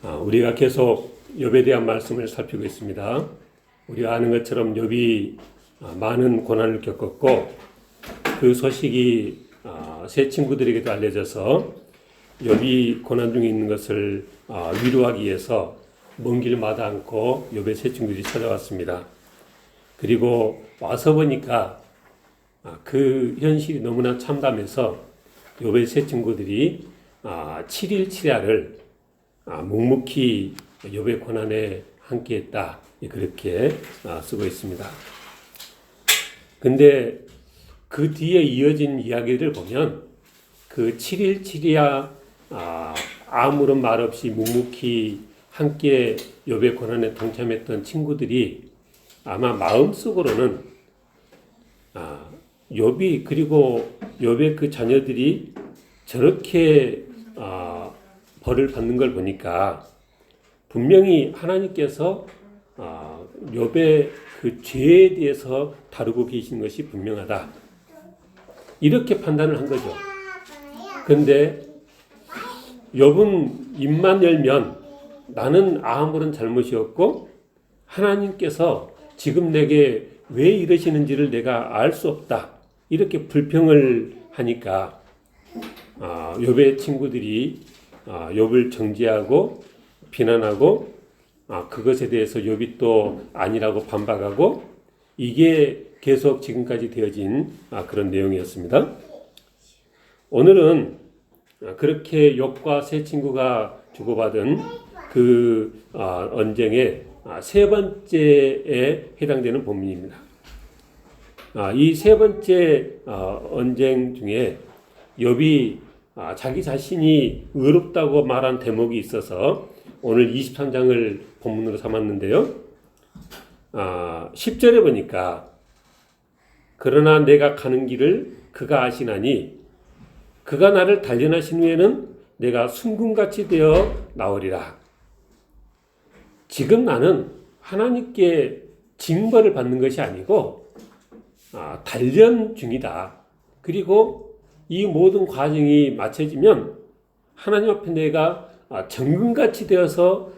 우리가 계속 욥에 대한 말씀을 살피고 있습니다. 우리가 아는 것처럼 욥이 많은 고난을 겪었고 그 소식이 세 친구들에게도 알려져서 욥이 고난 중에 있는 것을 위로하기 위해서 먼 길 마다 않고 욥의 세 친구들이 찾아왔습니다. 그리고 와서 보니까 그 현실이 너무나 참담해서 욥의 세 친구들이 7일 7야를 묵묵히 욥의 고난에 함께했다, 그렇게 쓰고 있습니다. 근데 그 뒤에 이어진 이야기를 보면 그 7일 7야 아무런 말 없이 묵묵히 함께 욥의 고난에 동참했던 친구들이 아마 마음속으로는 욥이 그리고 욥의 그 자녀들이 저렇게 벌을 받는 걸 보니까 분명히 하나님께서 욥의 그 죄에 대해서 다루고 계신 것이 분명하다, 이렇게 판단을 한 거죠. 그런데 욥은 입만 열면 나는 아무런 잘못이 없고 하나님께서 지금 내게 왜 이러시는지를 내가 알 수 없다, 이렇게 불평을 하니까 욥의 친구들이 욥을 정죄하고 비난하고 그것에 대해서 욥이 또 아니라고 반박하고, 이게 계속 지금까지 되어진 그런 내용이었습니다. 오늘은 그렇게 욥과 세 친구가 주고받은 그 언쟁의 세 번째에 해당되는 본문입니다. 이 세 번째 언쟁 중에 욥이 자기 자신이 의롭다고 말한 대목이 있어서 오늘 23장을 본문으로 삼았는데요. 10절에 보니까 그러나 내가 가는 길을 그가 아시나니 그가 나를 단련하신 후에는 내가 순금같이 되어 나오리라. 지금 나는 하나님께 징벌을 받는 것이 아니고 단련 중이다. 그리고 이 모든 과정이 마쳐지면 하나님 앞에 내가 정금같이 되어서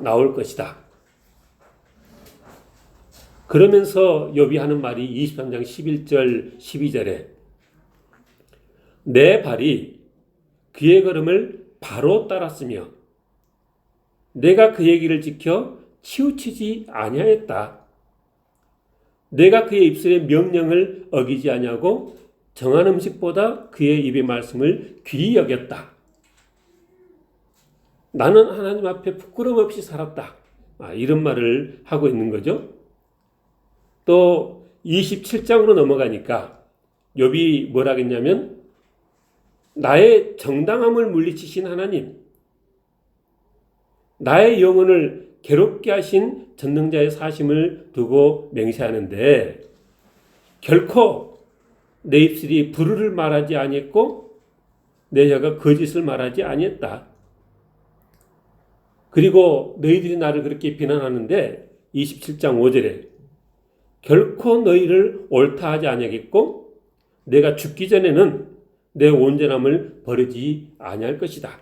나올 것이다. 그러면서 욥이 하는 말이 23장 11절 12절에 내 발이 그의 걸음을 바로 따랐으며 내가 그의 길을 지켜 치우치지 아니하였다. 내가 그의 입술의 명령을 어기지 아니하고 정한 음식보다 그의 입의 말씀을 귀히 여겼다. 나는 하나님 앞에 부끄럼 없이 살았다. 이런 말을 하고 있는 거죠. 또 27장으로 넘어가니까 욥이 뭐라 했냐면 나의 정당함을 물리치신 하나님, 나의 영혼을 괴롭게 하신 전능자의 사심을 두고 맹세하는데 결코 내 입술이 불의를 말하지 아니했고 내 혀가 거짓을 말하지 아니했다. 그리고 너희들이 나를 그렇게 비난하는데 27장 5절에 결코 너희를 옳다 하지 아니하겠고 내가 죽기 전에는 내 온전함을 버리지 아니할 것이다.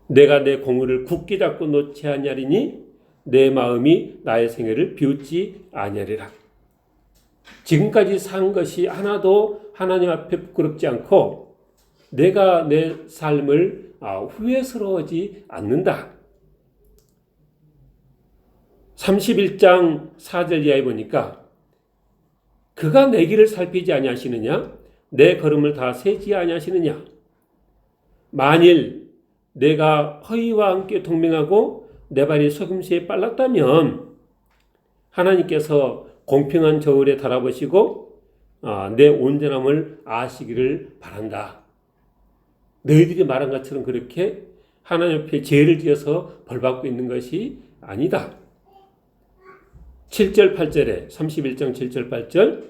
내가 내 공의를 굳게 잡고 놓지 아니하리니 내 마음이 나의 생애를 비웃지 아니하리라. 지금까지 산 것이 하나도 하나님 앞에 부끄럽지 않고 내가 내 삶을 후회스러워하지 않는다. 31장 4절 이하에 보니까 그가 내 길을 살피지 아니하시느냐? 내 걸음을 다 세지 아니하시느냐? 만일 내가 허위와 함께 동맹하고 내 발이 소금새에 빨랐다면 하나님께서 공평한 저울에 달아보시고 내 온전함을 아시기를 바란다. 너희들이 말한 것처럼 그렇게 하나님 앞에 죄를 지어서 벌받고 있는 것이 아니다. 7절 8절에 31장 7절 8절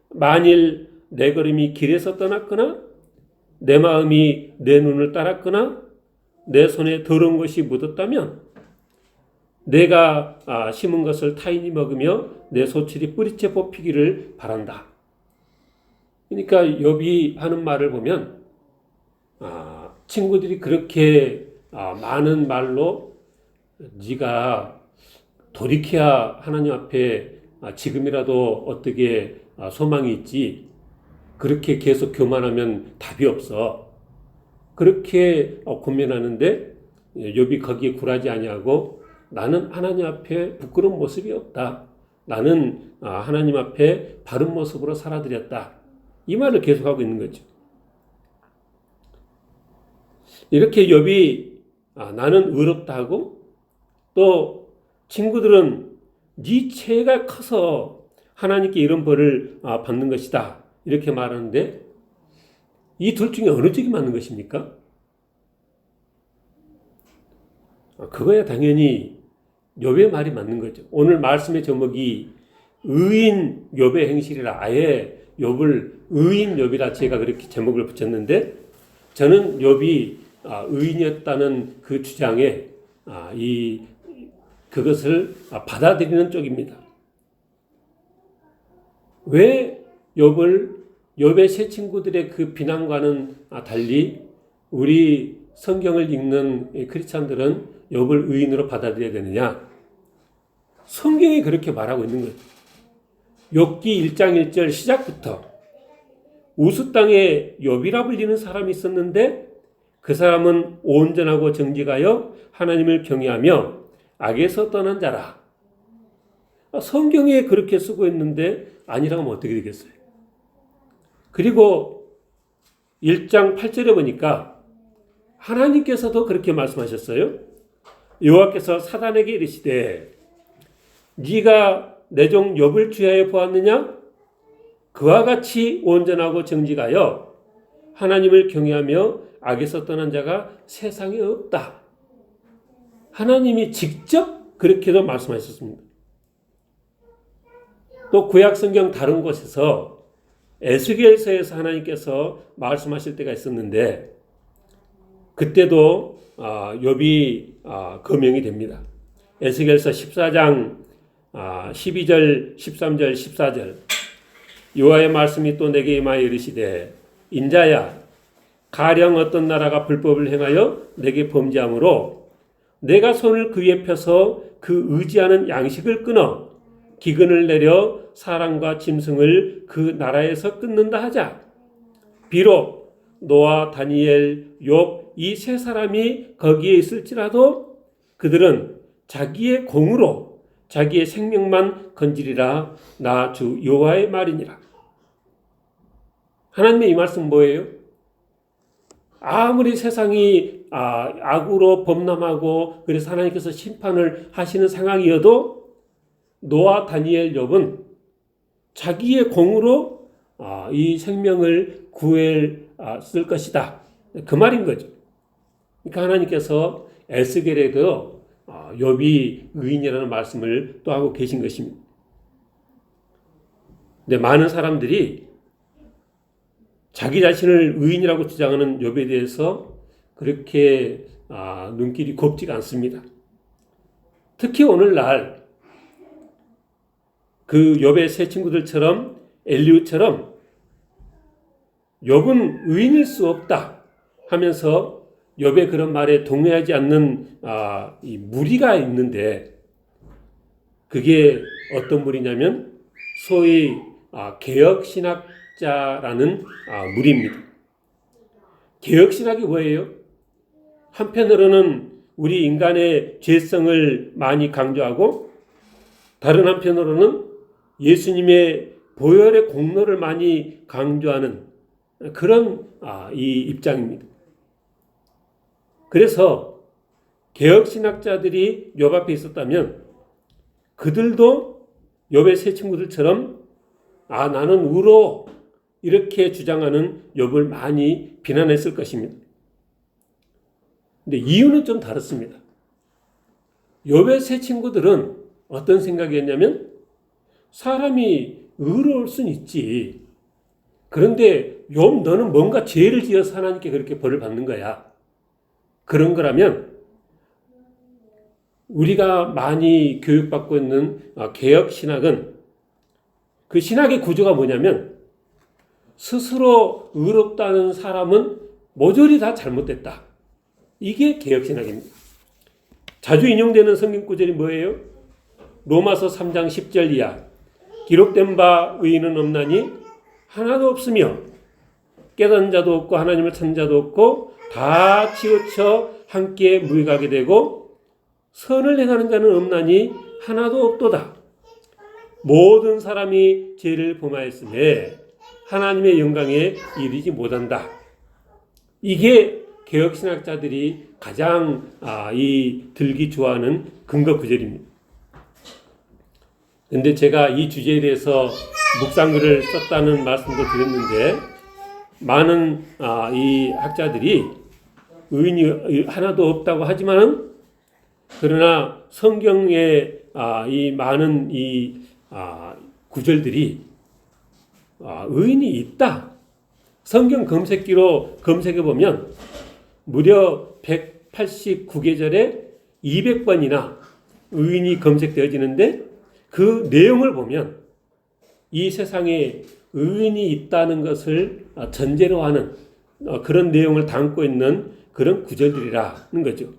만일 내 걸음이 길에서 떠났거나 내 마음이 내 눈을 따랐거나 내 손에 더러운 것이 묻었다면 내가 심은 것을 타인이 먹으며 내 소출이 뿌리째 뽑히기를 바란다. 그러니까 욥이 하는 말을 보면 친구들이 그렇게 많은 말로 네가 돌이켜야 하나님 앞에 지금이라도 어떻게 소망이 있지. 그렇게 계속 교만하면 답이 없어. 그렇게 고민하는데 욥이 거기에 굴하지 아니하고 나는 하나님 앞에 부끄러운 모습이 없다. 나는 하나님 앞에 바른 모습으로 살아드렸다. 이 말을 계속하고 있는 거죠. 이렇게 욥이 나는 의롭다 하고 또 친구들은 네 죄가 커서 하나님께 이런 벌을 받는 것이다. 이렇게 말하는데 이 둘 중에 어느 쪽이 맞는 것입니까? 그거야 당연히 욥의 말이 맞는 거죠. 오늘 말씀의 제목이 의인 욥의 행실이라 아예 욥을 의인 욥이라 제가 그렇게 제목을 붙였는데 저는 욥이 의인이었다는 그 주장에 그것을 받아들이는 쪽입니다. 왜 욥의 세 친구들의 그 비난과는 달리 우리 성경을 읽는 크리스찬들은 욥을 의인으로 받아들여야 되느냐? 성경이 그렇게 말하고 있는 거죠. 욥기 1장 1절 시작부터 우스 땅에 욥이라 불리는 사람이 있었는데 그 사람은 온전하고 정직하여 하나님을 경외하며 악에서 떠난 자라. 성경에 그렇게 쓰고 있는데 아니라고 하면 어떻게 되겠어요? 그리고 1장 8절에 보니까 하나님께서도 그렇게 말씀하셨어요. 여호와께서 사단에게 이르시되 네가 내 종 욥을 주야에 보았느냐? 그와 같이 온전하고 정직하여 하나님을 경외하며 악에서 떠난 자가 세상에 없다. 하나님이 직접 그렇게도 말씀하셨습니다. 또 구약성경 다른 곳에서 에스겔서에서 하나님께서 말씀하실 때가 있었는데 그때도 욥이 거명이 됩니다. 에스겔서 14장 12절, 13절, 14절 여호와의 말씀이 또 내게 임하여 이르시되 인자야 가령 어떤 나라가 불법을 행하여 내게 범죄함으로 내가 손을 그 위에 펴서 그 의지하는 양식을 끊어 기근을 내려 사람과 짐승을 그 나라에서 끊는다 하자. 비록 노아, 다니엘, 욥 이 세 사람이 거기에 있을지라도 그들은 자기의 공으로 자기의 생명만 건지리라. 나 주 여호와의 말이니라. 하나님의 이 말씀 뭐예요? 아무리 세상이 악으로 범람하고 그래서 하나님께서 심판을 하시는 상황이어도 노아, 다니엘, 욥은 자기의 공으로 이 생명을 구했을 것이다. 그 말인 거죠. 그러니까 하나님께서 에스겔에도 욥이 의인이라는 말씀을 또 하고 계신 것입니다. 근데 많은 사람들이 자기 자신을 의인이라고 주장하는 욥에 대해서 그렇게 눈길이 곱지가 않습니다. 특히 오늘날 그 욥의 세 친구들처럼 엘리후처럼 욥은 의인일 수 없다 하면서 욥의 그런 말에 동의하지 않는 이 무리가 있는데 그게 어떤 무리냐면 소위 개혁신학자라는 무리입니다. 개혁신학이 뭐예요? 한편으로는 우리 인간의 죄성을 많이 강조하고 다른 한편으로는 예수님의 보혈의 공로를 많이 강조하는 그런 이 입장입니다. 그래서 개혁신학자들이 욥 앞에 있었다면 그들도 욥의 세 친구들처럼 나는 의로 이렇게 주장하는 욥을 많이 비난했을 것입니다. 근데 이유는 좀 다릅니다. 욥의 세 친구들은 어떤 생각이었냐면 사람이 의로울 수는 있지. 그런데 욥 너는 뭔가 죄를 지어서 하나님께 그렇게 벌을 받는 거야. 그런 거라면 우리가 많이 교육받고 있는 개혁신학은 그 신학의 구조가 뭐냐면 스스로 의롭다는 사람은 모조리 다 잘못됐다. 이게 개혁신학입니다. 자주 인용되는 성경 구절이 뭐예요? 로마서 3장 10절 이하. 기록된 바 의인은 없나니 하나도 없으며 깨닫는 자도 없고 하나님을 찾는 자도 없고 다 치우쳐 함께 무익하게 되고 선을 행하는 자는 없나니 하나도 없도다. 모든 사람이 죄를 범하였으며 하나님의 영광에 이르지 못한다. 이게 개혁신학자들이 가장 들기 좋아하는 근거 구절입니다. 그런데 제가 이 주제에 대해서 묵상글을 썼다는 말씀도 드렸는데 많은 이 학자들이 의인이 하나도 없다고 하지만은 그러나 성경에 이 많은 이 구절들이 의인이 있다. 성경 검색기로 검색해 보면 무려 189계절에 200번이나 의인이 검색되어지는데 그 내용을 보면 이 세상에 의인이 있다는 것을 전제로 하는 그런 내용을 담고 있는 그런 구절들이라는 거죠.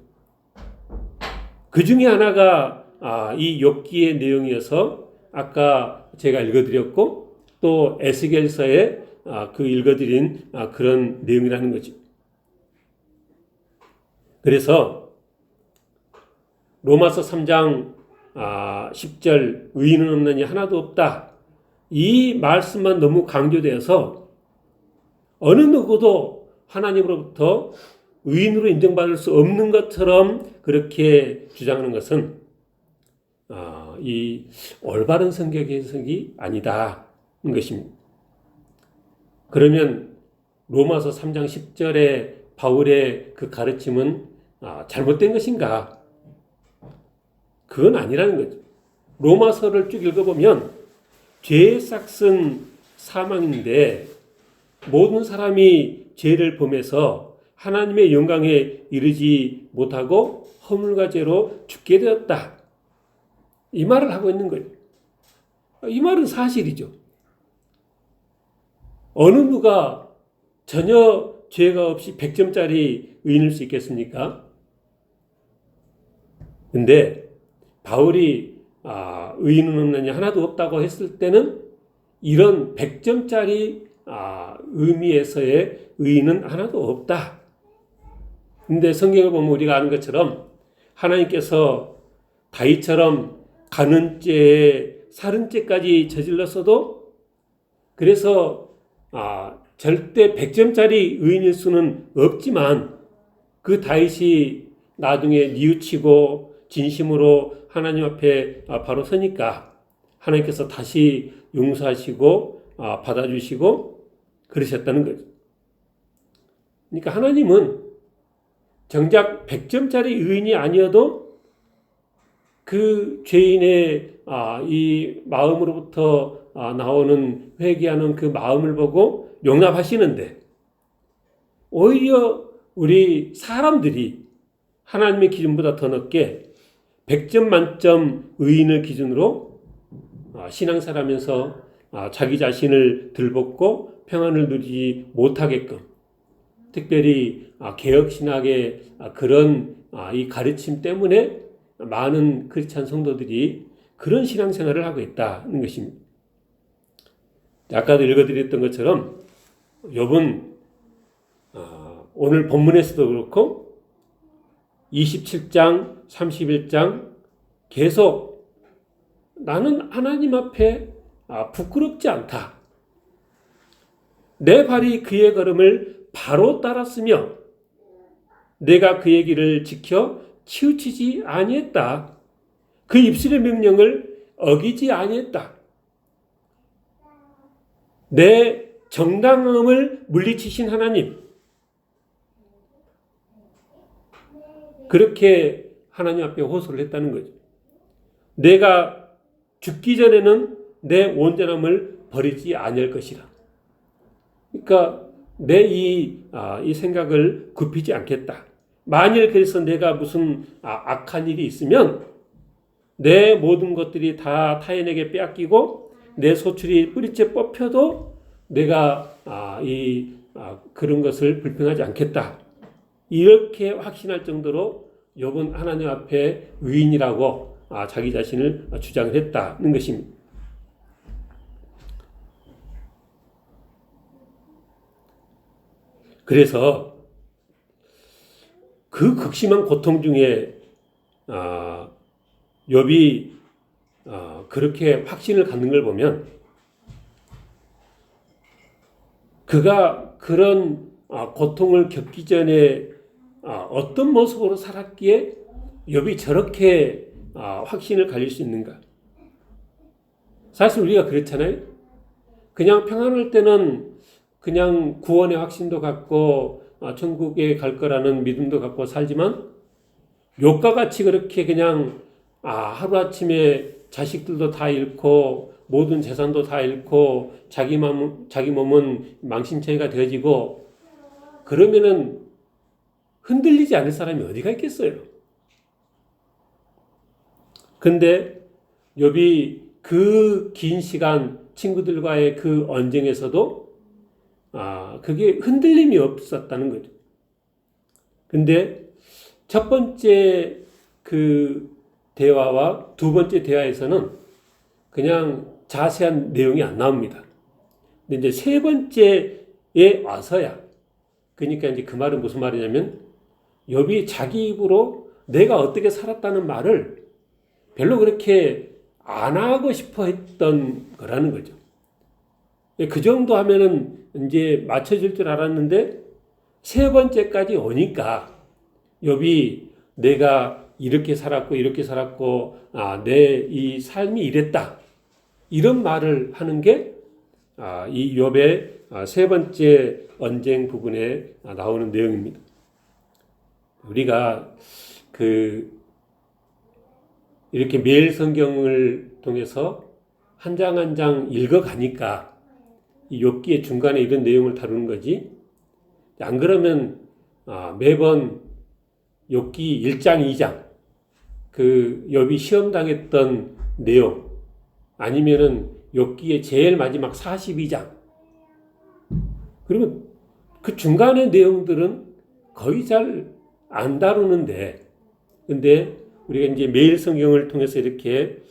그 중에 하나가 이 욥기의 내용이어서 아까 제가 읽어드렸고 또 에스겔서에 그 읽어드린 그런 내용이라는 거죠. 그래서 로마서 3장 10절 의인은 없느니 하나도 없다. 이 말씀만 너무 강조되어서 어느 누구도 하나님으로부터 의인으로 인정받을 수 없는 것처럼 그렇게 주장하는 것은 이 올바른 성경 해석이 아니다는 것입니다. 그러면 로마서 3장 10절의 바울의 그 가르침은 잘못된 것인가? 그건 아니라는 거죠. 로마서를 쭉 읽어보면 죄의 싹은 사망인데 모든 사람이 죄를 범해서 하나님의 영광에 이르지 못하고 허물과 죄로 죽게 되었다. 이 말을 하고 있는 거예요. 이 말은 사실이죠. 어느 누가 전혀 죄가 없이 100점짜리 의인일 수 있겠습니까? 근데 바울이 의인은 없느니 하나도 없다고 했을 때는 이런 100점짜리 의미에서의 의인은 하나도 없다. 근데 성경을 보면 우리가 아는 것처럼 하나님께서 다윗처럼 간음죄에 살인죄까지 저질렀어도 그래서 절대 100점짜리 의인일 수는 없지만 그 다윗이 나중에 뉘우치고 진심으로 하나님 앞에 바로 서니까 하나님께서 다시 용서하시고 받아주시고 그러셨다는 거죠. 그러니까 하나님은 정작 100점짜리 의인이 아니어도 그 죄인의 이 마음으로부터 나오는 회개하는 그 마음을 보고 용납하시는데 오히려 우리 사람들이 하나님의 기준보다 더 높게 100점 만점 의인을 기준으로 신앙생활하면서 자기 자신을 들볶고 평안을 누리지 못하게끔 특별히 개혁신학의 그런 이 가르침 때문에 많은 크리스찬 성도들이 그런 신앙생활을 하고 있다는 것입니다. 아까도 읽어드렸던 것처럼 욥은 오늘 본문에서도 그렇고 27장, 31장 계속 나는 하나님 앞에 부끄럽지 않다. 내 발이 그의 걸음을 바로 따랐으며 내가 그의 길을 지켜 치우치지 아니했다. 그 입술의 명령을 어기지 아니했다. 내 정당함을 물리치신 하나님. 그렇게 하나님 앞에 호소를 했다는 거죠. 내가 죽기 전에는 내 온전함을 버리지 아니할 것이라. 그러니까 내 이 생각을 굽히지 않겠다. 만일 그래서 내가 무슨 악한 일이 있으면 내 모든 것들이 다 타인에게 빼앗기고 내 소출이 뿌리째 뽑혀도 내가 그런 것을 불평하지 않겠다. 이렇게 확신할 정도로 욥은 하나님 앞에 의인이라고 자기 자신을 주장을 했다는 것입니다. 그래서 그 극심한 고통 중에 욥이 그렇게 확신을 갖는 걸 보면 그가 그런 고통을 겪기 전에 어떤 모습으로 살았기에 욥이 저렇게 확신을 가질 수 있는가? 사실 우리가 그렇잖아요. 그냥 평안할 때는 그냥 구원의 확신도 갖고 천국에 갈 거라는 믿음도 갖고 살지만 욥과 같이 그렇게 그냥 하루아침에 자식들도 다 잃고 모든 재산도 다 잃고 자기 몸은 망신창이가 되어지고 그러면은 흔들리지 않을 사람이 어디가 있겠어요? 근데 욥이 그 긴 시간 친구들과의 그 언쟁에서도 그게 흔들림이 없었다는 거죠. 근데 첫 번째 그 대화와 두 번째 대화에서는 그냥 자세한 내용이 안 나옵니다. 근데 이제 세 번째에 와서야, 그러니까 이제 그 말은 무슨 말이냐면 욥이 자기 입으로 내가 어떻게 살았다는 말을 별로 그렇게 안 하고 싶어 했던 거라는 거죠. 그 정도 하면은 이제 맞춰질 줄 알았는데 세 번째까지 오니까 욥이 내가 이렇게 살았고 이렇게 살았고 내 이 삶이 이랬다 이런 말을 하는 게 이 욥의 세 번째 언쟁 부분에 나오는 내용입니다. 우리가 이렇게 매일 성경을 통해서 한 장 한 장 읽어가니까 이 욥기의 중간에 이런 내용을 다루는 거지. 안 그러면 매번 욥기 1장, 2장 그 욥이 시험당했던 내용 아니면은 욥기의 제일 마지막 42장 그러면 그 중간의 내용들은 거의 잘 안 다루는데 근데 우리가 이제 매일 성경을 통해서 이렇게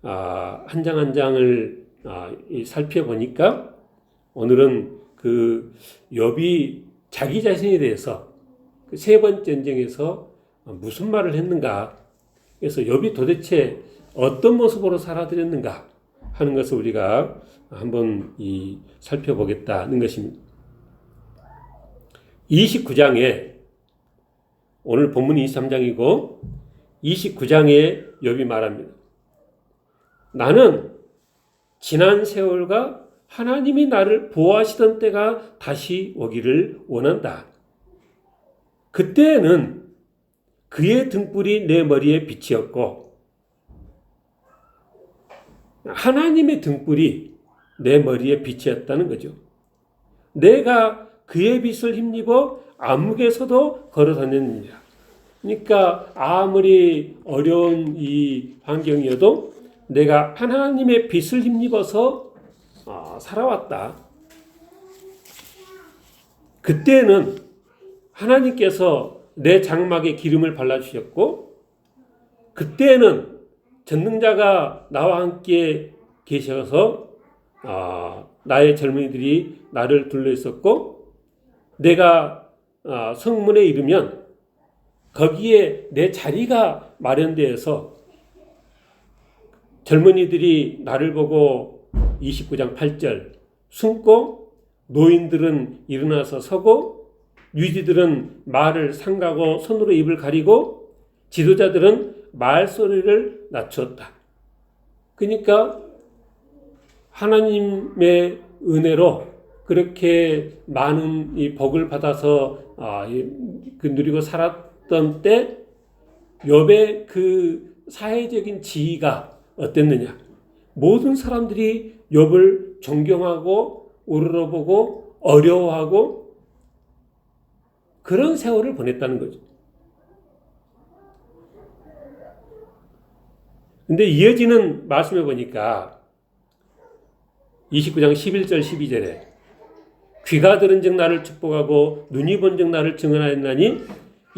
한 장 한 장을 살펴보니까 오늘은 그 욥이 자기 자신에 대해서 그 세 번째 전쟁에서 무슨 말을 했는가, 그래서 욥이 도대체 어떤 모습으로 살아들였는가 하는 것을 우리가 한번 살펴보겠다는 것입니다. 29장에 오늘 본문이 23장이고 29장에 욥이 말합니다. 나는 지난 세월과 하나님이 나를 보호하시던 때가 다시 오기를 원한다. 그때에는 그의 등불이 내 머리에 빛이었고 하나님의 등불이 내 머리에 빛이었다는 거죠. 내가 그의 빛을 힘입어 암흑에서도 걸어 다녔느니라. 그러니까 아무리 어려운 이 환경이어도 내가 하나님의 빛을 힘입어서 살아왔다. 그때는 하나님께서 내 장막에 기름을 발라주셨고 그때는 전능자가 나와 함께 계셔서 나의 젊은이들이 나를 둘러 있었고 내가 성문에 이르면 거기에 내 자리가 마련되어서 젊은이들이 나를 보고 29장 8절 숨고 노인들은 일어나서 서고 유지들은 말을 삼가고 손으로 입을 가리고 지도자들은 말소리를 낮추었다. 그러니까 하나님의 은혜로 그렇게 많은 이 복을 받아서 누리고 살았던 때 욥의 그 사회적인 지위가 어땠느냐? 모든 사람들이 욥을 존경하고 우러러보고 어려워하고 그런 세월을 보냈다는 거죠. 근데 이어지는 말씀에 보니까 29장 11절 12절에 귀가 들은즉 나를 축복하고 눈이 본즉 나를 증언하였나니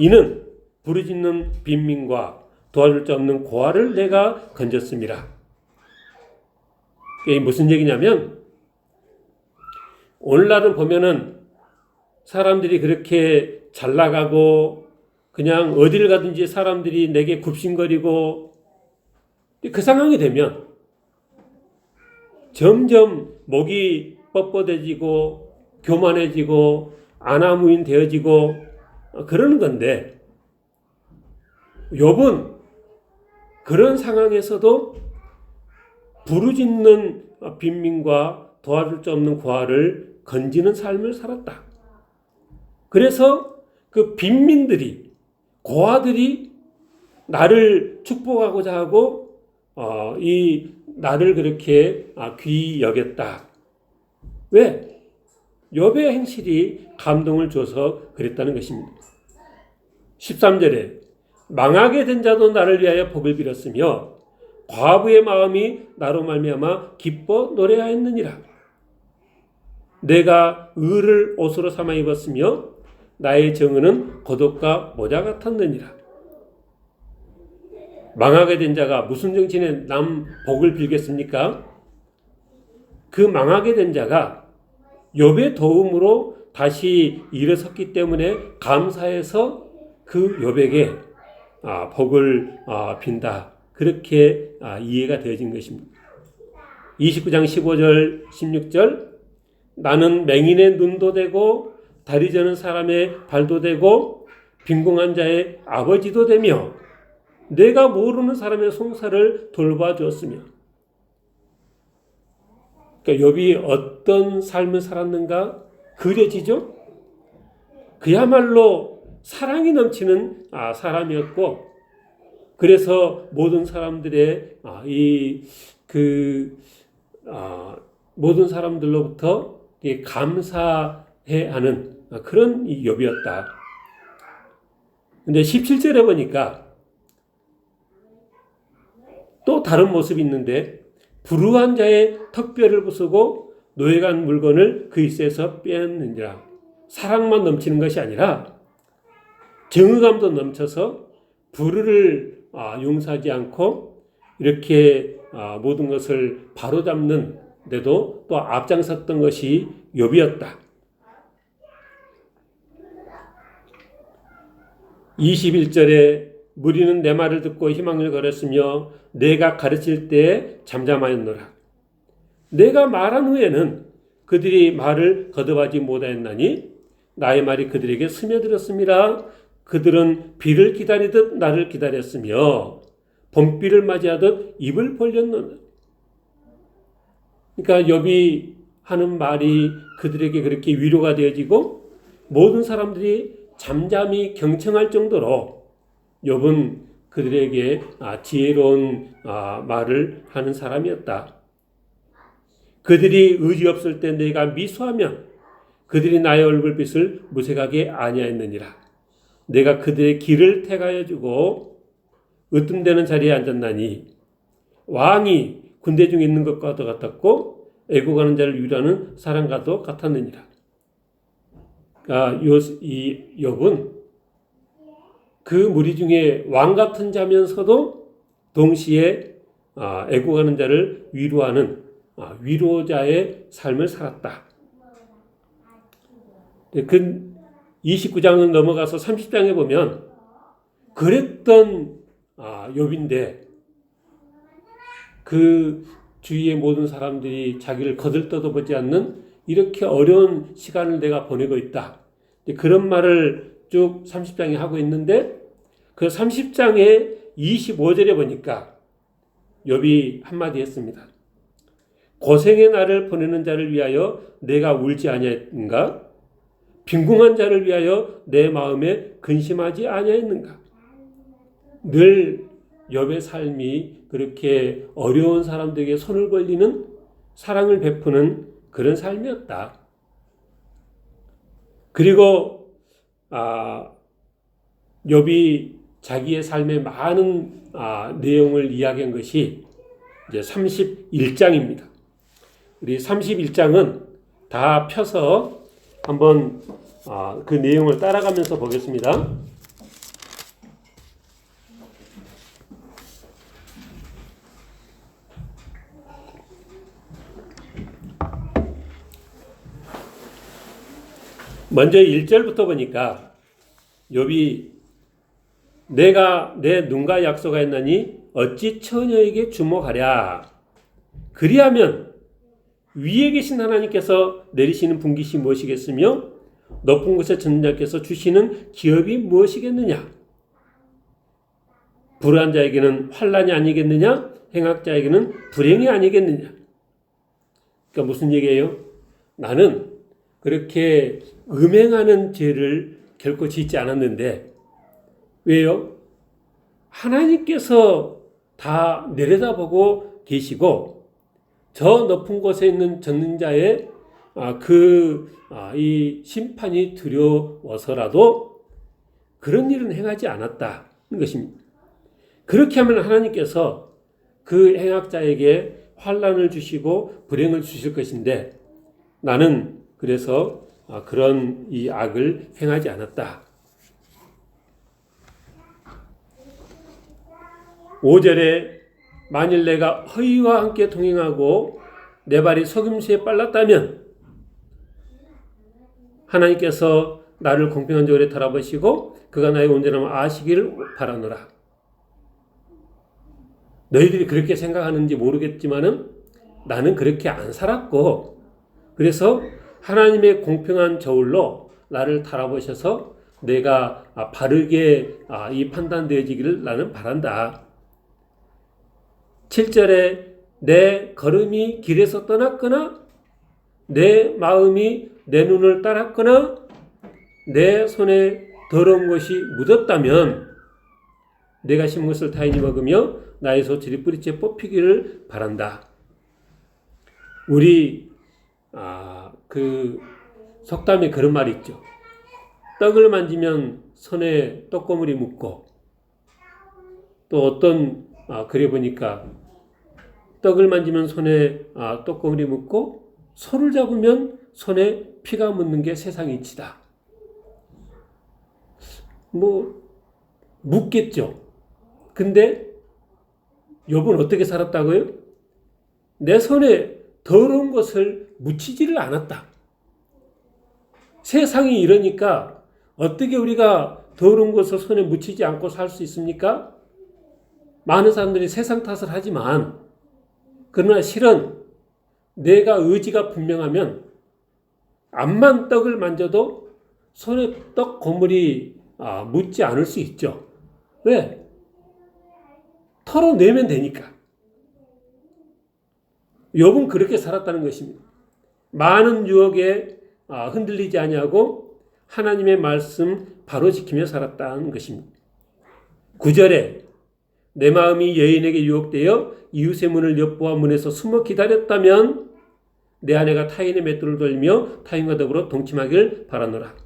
이는 부르짖는 빈민과 도와줄 자 없는 고아를 내가 건졌습니다. 이게 무슨 얘기냐면 오늘날은 보면은 사람들이 그렇게 잘 나가고 그냥 어디를 가든지 사람들이 내게 굽신거리고 그 상황이 되면 점점 목이 뻣뻣해지고 교만해지고 아나무인 되어지고 그러는 건데 욥은 그런 상황에서도 부르짖는 빈민과 도와줄 수 없는 고아를 건지는 삶을 살았다. 그래서 그 빈민들이 고아들이 나를 축복하고자 하고 이 나를 그렇게 귀히 여겼다. 왜? 욥의 행실이 감동을 줘서 그랬다는 것입니다. 13절에 망하게 된 자도 나를 위하여 복을 빌었으며 과부의 마음이 나로 말미암아 기뻐 노래하였느니라. 내가 의를 옷으로 삼아 입었으며 나의 정의는 겉옷과 모자 같았느니라. 망하게 된 자가 무슨 정신에 남 복을 빌겠습니까? 그 망하게 된 자가 욥의 도움으로 다시 일어섰기 때문에 감사해서 그 욥에게 복을 빈다. 그렇게 이해가 되어진 것입니다. 29장 15절 16절 나는 맹인의 눈도 되고 다리 저는 사람의 발도 되고 빈궁한 자의 아버지도 되며 내가 모르는 사람의 송사를 돌봐주었으며. 그러니까 욥이 어떤 삶을 살았는가 그려지죠. 그야말로 사랑이 넘치는 사람이었고, 그래서 모든 사람들의 모든 사람들로부터 감사해하는 그런 욥이었다. 근데 17절에 보니까 또 다른 모습이 있는데 불우한 자의 턱뼈를 부수고 노예간 물건을 그 입에서 빼앗느니라. 사랑만 넘치는 것이 아니라 정의감도 넘쳐서 불의를 용서하지 않고 이렇게 모든 것을 바로잡는 데도 또 앞장섰던 것이 욥이었다. 21절에 무리는 내 말을 듣고 희망을 걸었으며 내가 가르칠 때에 잠잠하였노라. 내가 말한 후에는 그들이 말을 거듭하지 못하였나니 나의 말이 그들에게 스며들었습니다. 그들은 비를 기다리듯 나를 기다렸으며 봄비를 맞이하듯 입을 벌렸노라. 그러니까 욥이 하는 말이 그들에게 그렇게 위로가 되어지고 모든 사람들이 잠잠히 경청할 정도로 욥은 그들에게 지혜로운 말을 하는 사람이었다. 그들이 의지 없을 때 내가 미소하면 그들이 나의 얼굴빛을 무색하게 아니하였느니라. 내가 그들의 길을 택하여 주고 으뜸되는 자리에 앉았나니 왕이 군대 중에 있는 것과도 같았고 애국하는 자를 위로하는 사람과도 같았느니라. 그러니까 이 욥은 그 무리 중에 왕 같은 자면서도 동시에 애국하는 자를 위로하는 위로자의 삶을 살았다. 그 29장을 넘어가서 30장에 보면 그랬던 욥인데 그 주위의 모든 사람들이 자기를 거들떠도 않는 이렇게 어려운 시간을 내가 보내고 있다. 그런 말을 쭉 30장에 하고 있는데 그 30장의 25절에 보니까 욥이 한마디 했습니다. 고생의 날을 보내는 자를 위하여 내가 울지 아니하였는가? 빈궁한 자를 위하여 내 마음에 근심하지 아니하였는가? 늘 욥의 삶이 그렇게 어려운 사람들에게 손을 벌리는 사랑을 베푸는 그런 삶이었다. 그리고 욥이 자기의 삶의 많은 내용을 이야기한 것이 이제 31장입니다. 우리 31장은 다 펴서 한번 그 내용을 따라가면서 보겠습니다. 먼저 1절부터 보니까 욥이 내가 내 눈과 약속하였나니 어찌 처녀에게 주목하랴. 그리하면 위에 계신 하나님께서 내리시는 분깃이 무엇이겠으며 높은 곳에 전자께서 주시는 기업이 무엇이겠느냐. 불의한 자에게는 환난이 아니겠느냐, 행악자에게는 불행이 아니겠느냐. 그러니까 무슨 얘기예요? 나는 그렇게 음행하는 죄를 결코 짓지 않았는데 왜요? 하나님께서 다 내려다보고 계시고 저 높은 곳에 있는 전능자의 이 심판이 두려워서라도 그런 일은 행하지 않았다는 것입니다. 그렇게 하면 하나님께서 그 행악자에게 환난을 주시고 불행을 주실 것인데 나는 그래서 그런 이 악을 행하지 않았다. 5절에 만일 내가 허위와 함께 동행하고 내 발이 속임수에 빨랐다면 하나님께서 나를 공평한 저울에 달아보시고 그가 나의 온전함을 아시기를 바라노라. 너희들이 그렇게 생각하는지 모르겠지만은 나는 그렇게 안 살았고 그래서 하나님의 공평한 저울로 나를 달아보셔서 내가 바르게 이 판단되어지기를 나는 바란다. 7절에 내 걸음이 길에서 떠났거나 내 마음이 내 눈을 따랐거나 내 손에 더러운 것이 묻었다면 내가 심은 것을 타인이 먹으며 나의 소출이 뿌리째 뽑히기를 바란다. 우리 그 속담에 그런 말이 있죠. 떡을 만지면 손에 떡고물이 묻고 또 어떤 그래 보니까 떡을 만지면 손에 떡고물이 묻고 소를 잡으면 손에 피가 묻는 게 세상의 이치다. 묻겠죠. 근데 욥은 어떻게 살았다고요? 내 손에 더러운 것을 묻히지를 않았다. 세상이 이러니까 어떻게 우리가 더러운 것을 손에 묻히지 않고 살 수 있습니까? 많은 사람들이 세상 탓을 하지만 그러나 실은 내가 의지가 분명하면 암만 떡을 만져도 손에 떡 고물이 묻지 않을 수 있죠. 왜? 털어내면 되니까. 욥은 그렇게 살았다는 것입니다. 많은 유혹에 흔들리지 아니하고 하나님의 말씀 바로 지키며 살았다는 것입니다. 9절에 내 마음이 여인에게 유혹되어 이웃의 문을 엿보아 문에서 숨어 기다렸다면 내 아내가 타인의 맷돌을 돌리며 타인과 더불어 동침하길 바라노라.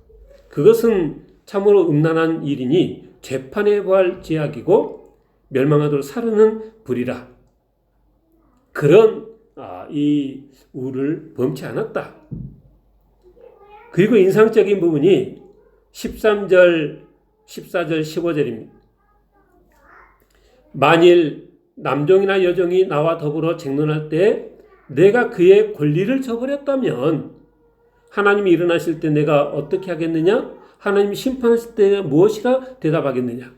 그것은 참으로 음란한 일이니 재판에 구할 죄악이고 멸망하도록 사르는 불이라. 그런 이 우를 범치 않았다. 그리고 인상적인 부분이 13절, 14절, 15절입니다. 만일 남종이나 여종이 나와 더불어 쟁론할 때 내가 그의 권리를 저버렸다면 하나님이 일어나실 때 내가 어떻게 하겠느냐? 하나님이 심판하실 때 무엇이라 대답하겠느냐?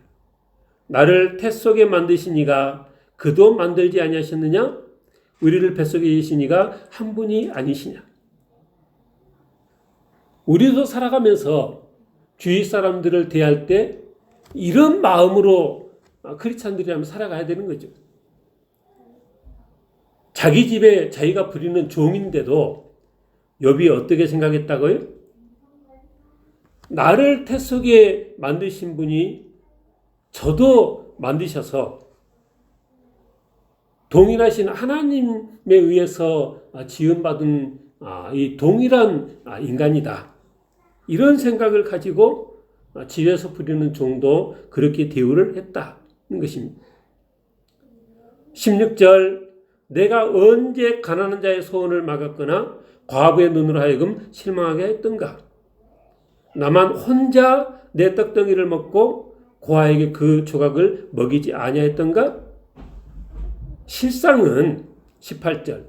나를 태 속에 만드신 이가 그도 만들지 아니하셨느냐? 우리를 뱃속에 계신 이가 한 분이 아니시냐? 우리도 살아가면서 주위 사람들을 대할 때 이런 마음으로 크리스찬들이라면 살아가야 되는 거죠. 자기 집에 자기가 부리는 종인데도 욥이 어떻게 생각했다고요? 나를 태 속에 만드신 분이 저도 만드셔서 동일하신 하나님에 의해서 지음받은 이 동일한 인간이다. 이런 생각을 가지고 집에서 부리는 종도 그렇게 대우를 했다는 것입니다. 16절 내가 언제 가난한 자의 소원을 막았거나 과부의 눈으로 하여금 실망하게 했던가? 나만 혼자 내 떡덩이를 먹고 고아에게 그 조각을 먹이지 아니하였던가? 실상은 18절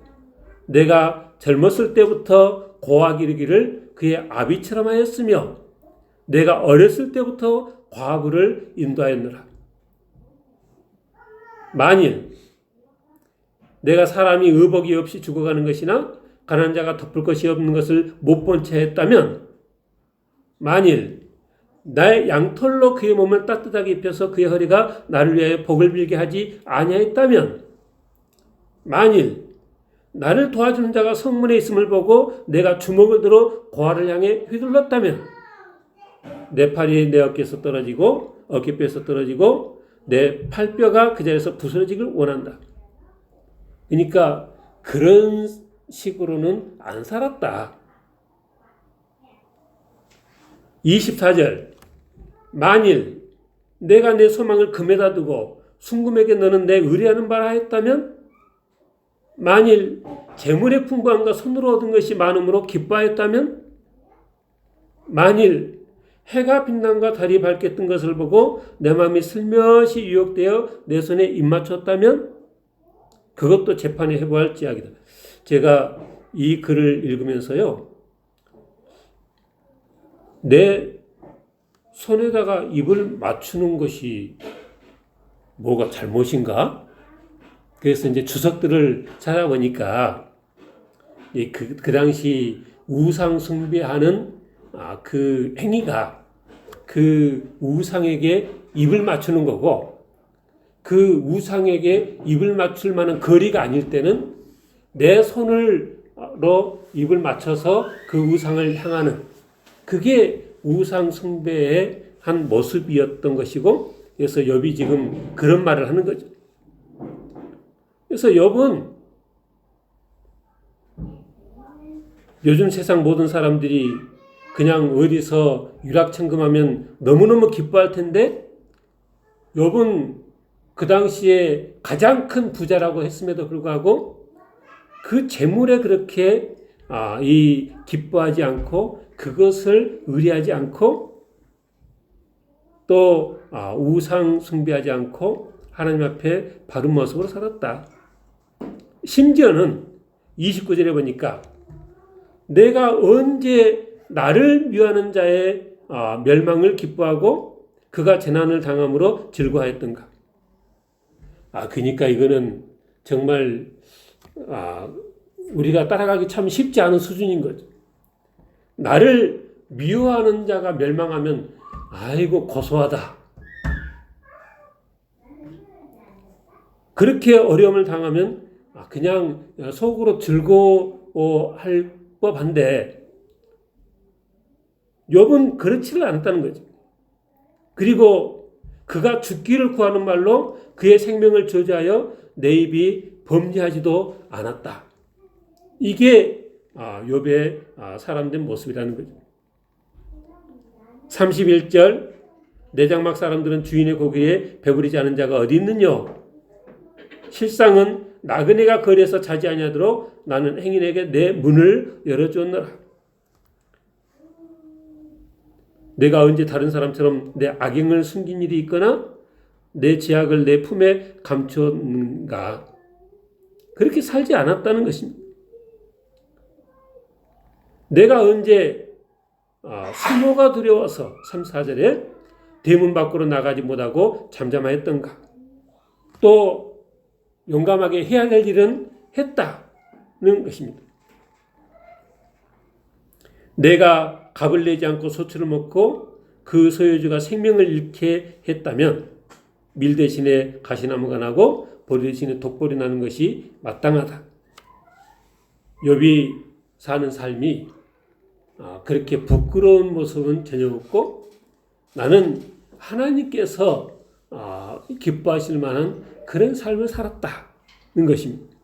내가 젊었을 때부터 고아 기르기를 그의 아비처럼 하였으며 내가 어렸을 때부터 과부를 인도하였노라. 만일 내가 사람이 의복이 없이 죽어가는 것이나 가난한 자가 덮을 것이 없는 것을 못 본 채 했다면, 만일 나의 양털로 그의 몸을 따뜻하게 입혀서 그의 허리가 나를 위하여 복을 빌게 하지 아니하였다면, 만일 나를 도와주는 자가 성문에 있음을 보고 내가 주먹을 들어 고아를 향해 휘둘렀다면, 내 팔이 내 어깨에서 떨어지고 어깨뼈에서 떨어지고 내 팔뼈가 그 자리에서 부서지길 원한다. 그러니까 그런 식으로는 안 살았다. 24절, 만일 내가 내 소망을 금에다 두고 순금에게 너는 내 의뢰하는 바라 했다면, 만일 재물의 풍부함과 손으로 얻은 것이 많음으로 기뻐하였다면, 만일 해가 빛남과 달이 밝게 뜬 것을 보고 내 마음이 슬며시 유혹되어 내 손에 입맞췄다면, 그것도 재판에 회부할지약이다. 제가 이 글을 읽으면서요, 내 손에다가 입을 맞추는 것이 뭐가 잘못인가? 그래서 이제 주석들을 찾아보니까 그 당시 우상 숭배하는 그 행위가 그 우상에게 입을 맞추는 거고, 그 우상에게 입을 맞출 만한 거리가 아닐 때는 내 손으로 입을 맞춰서 그 우상을 향하는, 그게 우상 숭배의 한 모습이었던 것이고, 그래서 욥이 지금 그런 말을 하는 거죠. 그래서 욥은 요즘 세상 모든 사람들이 그냥 어디서 유락천금하면 너무너무 기뻐할 텐데, 욥은 그 당시에 가장 큰 부자라고 했음에도 불구하고 그 재물에 그렇게 기뻐하지 않고 그것을 의뢰하지 않고 또 우상 숭배하지 않고 하나님 앞에 바른 모습으로 살았다. 심지어는 29절에 보니까 내가 언제 나를 미워하는 자의 멸망을 기뻐하고 그가 재난을 당함으로 즐거워하였던가. 그러니까 이거는 정말 우리가 따라가기 참 쉽지 않은 수준인 거죠. 나를 미워하는 자가 멸망하면 아이고 고소하다. 그렇게 어려움을 당하면 그냥 속으로 즐거워할 법한데, 욥은 그렇지를 않았다는 거죠. 그리고 그가 죽기를 구하는 말로 그의 생명을 저주하여 내 입이 범죄하지도 않았다. 이게 욥의 사람된 모습이라는 거죠. 31절, 내 장막 사람들은 주인의 고기에 배부르지 않은 자가 어디 있느냐? 실상은 나그네가 거리에서 자지 아니하도록 나는 행인에게 내 문을 열어주었노라. 내가 언제 다른 사람처럼 내 악행을 숨긴 일이 있거나 내 죄악을 내 품에 감추었는가? 그렇게 살지 않았다는 것입니다. 내가 언제 수모가 두려워서 34절에 대문 밖으로 나가지 못하고 잠잠하였던가? 또 용감하게 해야 될 일은 했다는 것입니다. 내가 값을 내지 않고 소출을 먹고 그 소유주가 생명을 잃게 했다면 밀 대신에 가시나무가 나고 보리 대신에 독보리 나는 것이 마땅하다. 욥이 사는 삶이 그렇게 부끄러운 모습은 전혀 없고, 나는 하나님께서 기뻐하실 만한 그런 삶을 살았다는 것입니다.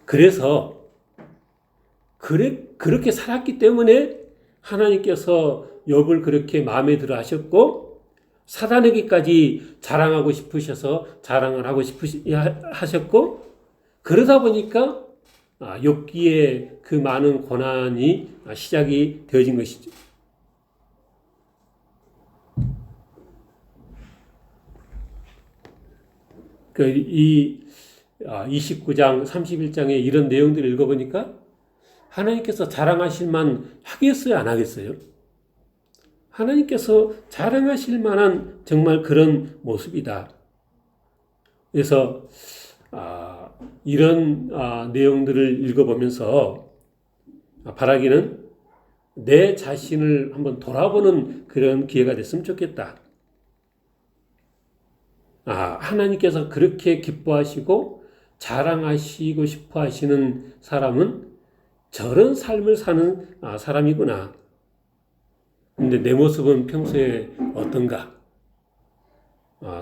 그래서 그렇게 살았기 때문에 하나님께서 욥을 그렇게 마음에 들어 하셨고, 사단에게까지 자랑하고 싶으셔서 자랑을 하고 하셨고, 그러다 보니까 욥기에 그 많은 고난이 시작이 되어진 것이죠. 이 29장 31장에 이런 내용들을 읽어보니까 하나님께서 자랑하실 만 하겠어요, 안 하겠어요? 하나님께서 자랑하실 만한 정말 그런 모습이다. 그래서 이런 내용들을 읽어보면서 바라기는 내 자신을 한번 돌아보는 그런 기회가 됐으면 좋겠다. 하나님께서 그렇게 기뻐하시고 자랑하시고 싶어 하시는 사람은 저런 삶을 사는 사람이구나. 근데 내 모습은 평소에 어떤가?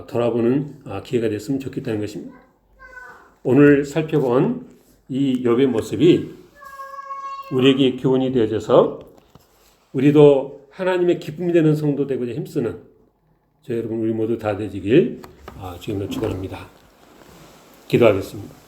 돌아보는 기회가 됐으면 좋겠다는 것입니다. 오늘 살펴본 이 욥의 모습이 우리에게 교훈이 되어져서 우리도 하나님의 기쁨이 되는 성도 되고자 힘쓰는 저 여러분 우리 모두 다 되시길 주님으로 축원합니다. 기도하겠습니다.